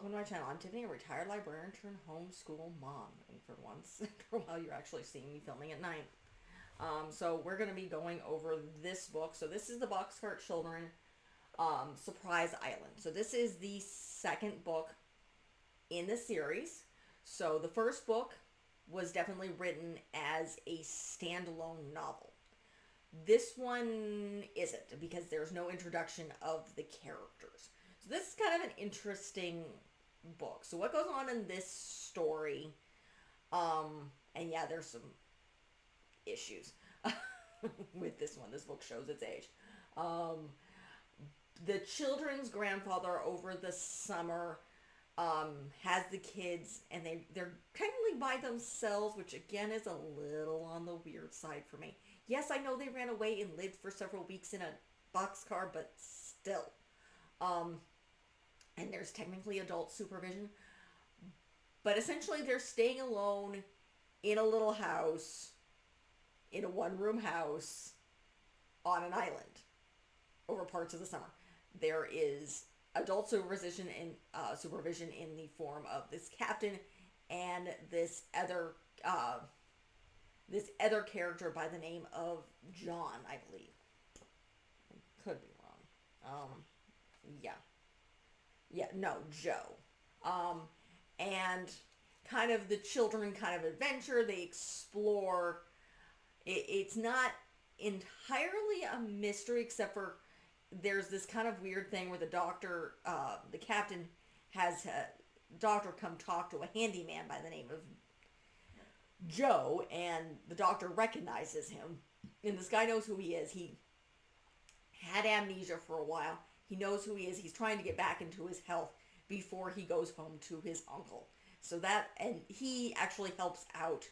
welcome to my channel. I'm Tiffany, a retired librarian turned homeschool mom. And for once, for a while, you're actually seeing me filming at night. So we're going to be going over this book. So this is the Boxcar Children Surprise Island. So this is the second book in the series. So the first book was definitely written as a standalone novel. This one isn't, because there's no introduction of the characters. So this is kind of an interesting book. So what goes on in this story, and yeah, there's some issues with this one. This book shows its age. The children's grandfather over the summer has the kids, and they're technically by themselves, which again is a little on the weird side for me. Yes, I know they ran away and lived for several weeks in a boxcar, but still. And there's technically adult supervision. But essentially they're staying alone in a little house, in a one-room house, on an island over parts of the summer. There is adult supervision in the form of this captain and this other character by the name of John, I believe. Could be wrong. Joe. And kind of the children kind of adventure. They explore. It's not entirely a mystery, except for there's this kind of weird thing where the doctor, the captain, has a doctor come talk to a handyman by the name of Joe, and the doctor recognizes him, and this guy knows who he is. He had amnesia for a while. He knows who he is. He's trying to get back into his health before he goes home to his uncle. And he actually helps out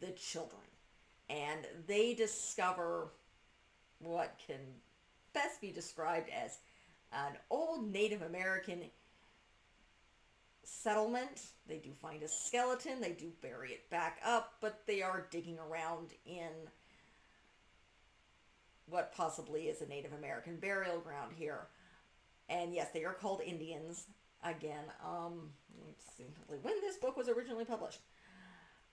the children, and they discover what can best be described as an old Native American settlement. They do find a skeleton. They do bury it back up, but they are digging around in what possibly is a Native American burial ground here. And yes, they are called Indians. Again, let's see when this book was originally published.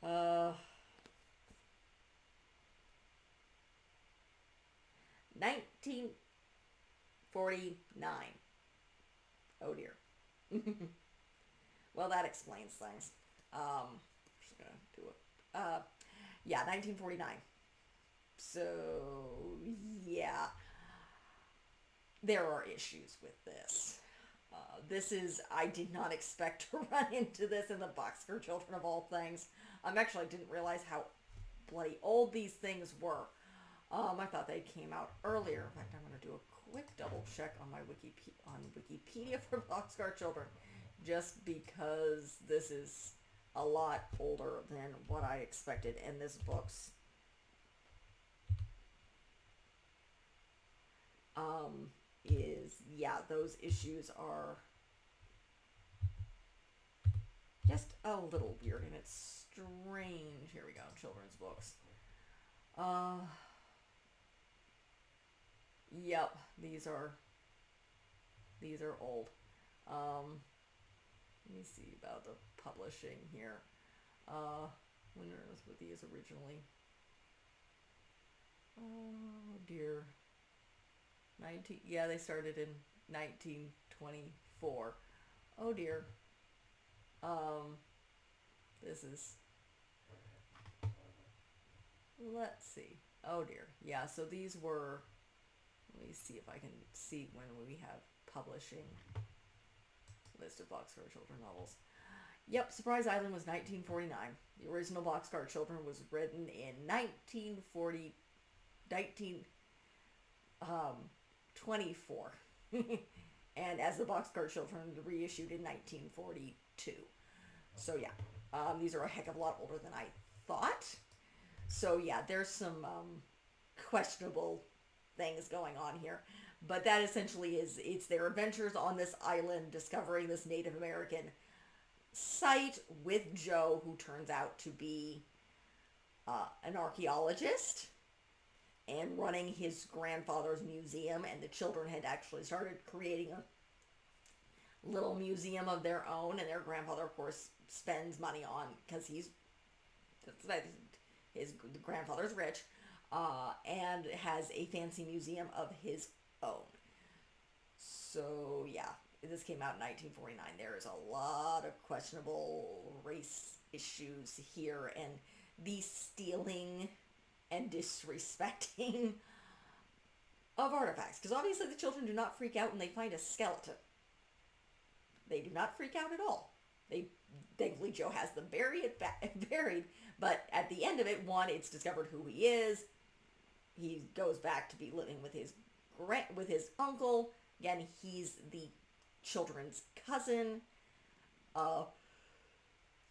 1949. Oh dear. Well, that explains things. Just gonna do it. 1949. So, yeah. There are issues with this. I did not expect to run into this in the Boxcar Children of all things. I didn't realize how bloody old these things were. I thought they came out earlier. In fact, I'm going to do a quick double check on my Wikipedia for Boxcar Children, just because this is a lot older than what I expected, and this book's those issues are just a little weird, and it's strange. Here we go, children's books. Yep, these are old. Let me see about the publishing here. When were these originally? Oh dear. They started in 1924. Oh dear. This is, let's see. Oh dear. Yeah, so these were, let me see if I can see when we have publishing list of Boxcar Children novels. Yep, Surprise Island was 1949. The original Boxcar Children was written in 1924. And as the Boxcar Children, reissued in 1942. So yeah, these are a heck of a lot older than I thought. So yeah, there's some questionable things going on here. But that essentially it's their adventures on this island, discovering this Native American site with Joe, who turns out to be an archaeologist and running his grandfather's museum. And the children had actually started creating a little museum of their own, and their grandfather, of course, spends money on, because his grandfather's rich, and has a fancy museum of his own. So yeah, this came out in 1949. There is a lot of questionable race issues here, and the stealing and disrespecting of artifacts. Because obviously the children do not freak out when they find a skeleton. They do not freak out at all. Thankfully Joe has them buried, but at the end of it, one, it's discovered who he is. He goes back to be living with his uncle. Again, he's the children's cousin.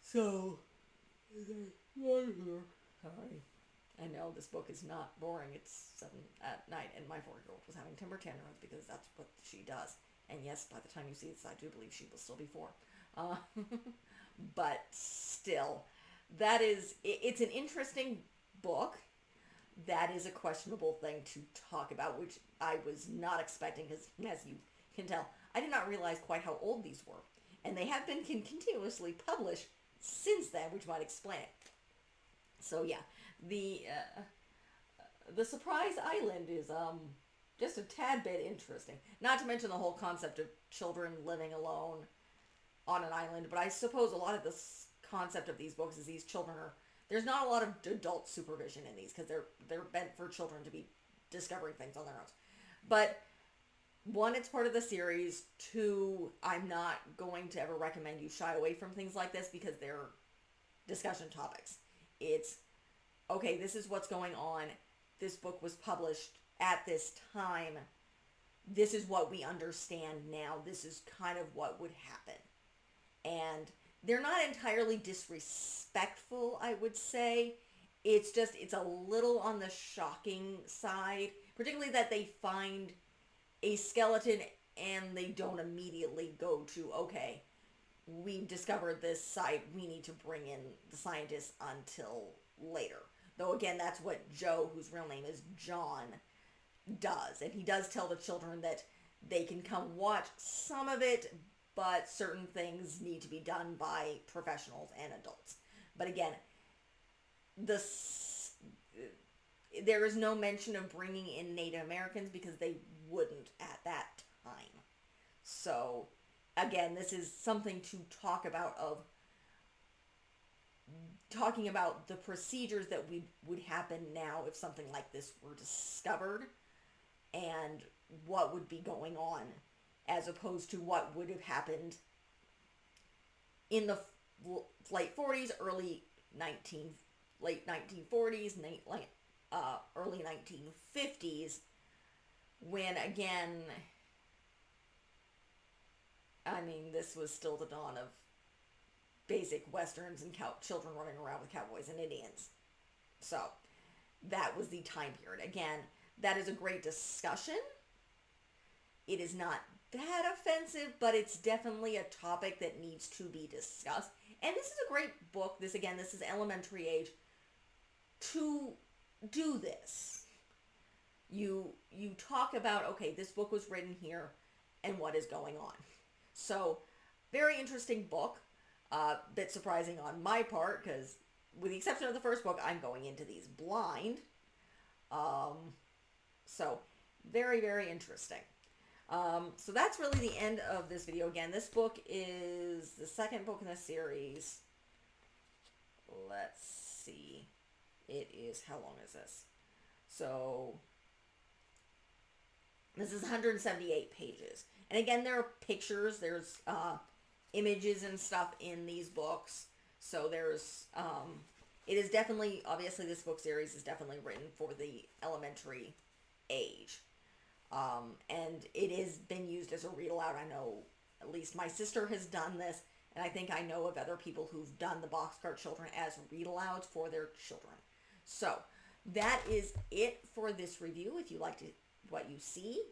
So sorry. I know this book is not boring. It's 7 at night, and my 4-year-old was having temper tantrums because that's what she does. And yes, by the time you see this, I do believe she will still be 4. But still, it's an interesting book. That is a questionable thing to talk about, which I was not expecting, because as you can tell, I did not realize quite how old these were. And they have been continuously published since then, which might explain it. So yeah, the Surprise Island is just a tad bit interesting. Not to mention the whole concept of children living alone on an island. But I suppose a lot of the concept of these books is these children there's not a lot of adult supervision in these, because they're meant for children to be discovering things on their own. But 1, it's part of the series. 2, I'm not going to ever recommend you shy away from things like this, because they're discussion topics. It's, okay, this is what's going on. This book was published at this time. This is what we understand now. This is kind of what would happen. And they're not entirely disrespectful, I would say. It's a little on the shocking side, particularly that they find a skeleton and they don't immediately go to, okay, we've discovered this site, we need to bring in the scientists until later. Though again, that's what Joe, whose real name is John, does. And he does tell the children that they can come watch some of it, but certain things need to be done by professionals and adults. But again, there is no mention of bringing in Native Americans, because they wouldn't at that time. So again, this is something to talk about, talking about the procedures that would happen now if something like this were discovered, and what would be going on, as opposed to what would have happened in the late 40s, late 1940s, early 1950s, when again, I mean, this was still the dawn of basic westerns and children running around with cowboys and Indians. So that was the time period. Again, that is a great discussion. It is not that offensive, but it's definitely a topic that needs to be discussed. And this is a great book. This is elementary age, to do this. You talk about, okay, this book was written here and what is going on. So, very interesting book. Bit surprising on my part, because with the exception of the first book, I'm going into these blind. So, very, very interesting. So that's really the end of this video. Again, this book is the second book in the series. Let's see. It is, how long is this? So, this is 178 pages. And again, there are pictures, there's images and stuff in these books. So there's, it is definitely, obviously this book series is definitely written for the elementary age. And it has been used as a read aloud. I know at least my sister has done this, and I think I know of other people who've done the Boxcar Children as read alouds for their children. So that is it for this review. If you liked what you see,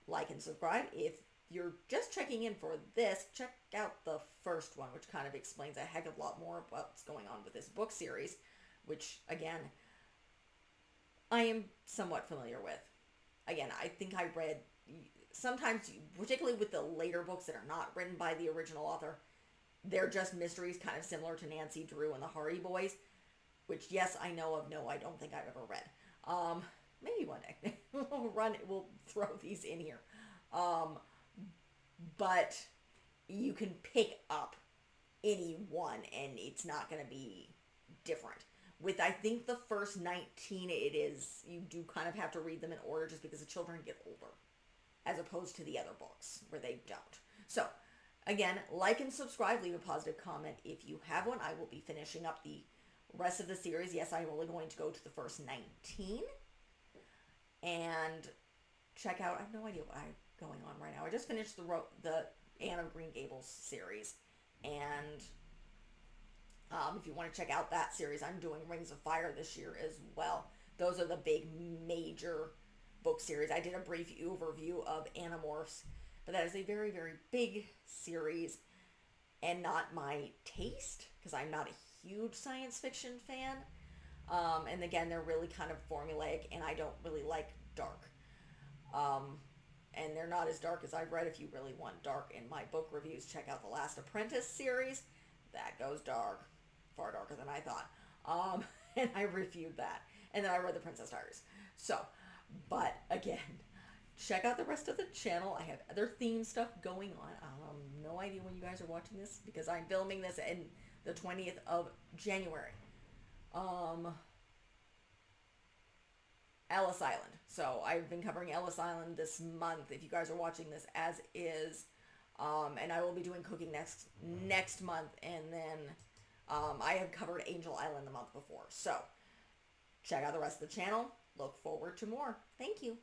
like and subscribe. If you're just checking in for this, check out the first one, which kind of explains a heck of a lot more about what's going on with this book series, which again, I am somewhat familiar with. again, I think I read, sometimes, particularly with the later books that are not written by the original author, they're just mysteries kind of similar to Nancy Drew and the Hardy Boys, which, yes, I know of. No, I don't think I've ever read. Maybe one day we'll throw these in here. But you can pick up any one and it's not going to be different. With, I think, the first 19, it is, you do kind of have to read them in order just because the children get older, as opposed to the other books where they don't. So, again, like and subscribe, leave a positive comment if you have one. I will be finishing up the rest of the series. Yes, I'm only going to go to the first 19. And check out, I have no idea what I'm going on right now. I just finished the Anne of Green Gables series. And if you want to check out that series, I'm doing Rings of Fire this year as well. Those are the big major book series. I did a brief overview of Animorphs, but that is a very, very big series and not my taste because I'm not a huge science fiction fan. And again, they're really kind of formulaic and I don't really like dark. And they're not as dark as I've read. If you really want dark in my book reviews, check out the Last Apprentice series. That goes dark. Far darker than I thought. And I reviewed that. And then I read The Princess Diaries. So, but again, check out the rest of the channel. I have other theme stuff going on. No idea when you guys are watching this because I'm filming this in the 20th of January. Ellis Island. So I've been covering Ellis Island this month, if you guys are watching this as is. And I will be doing cooking next month. And then I have covered Angel Island the month before. So check out the rest of the channel. Look forward to more. Thank you.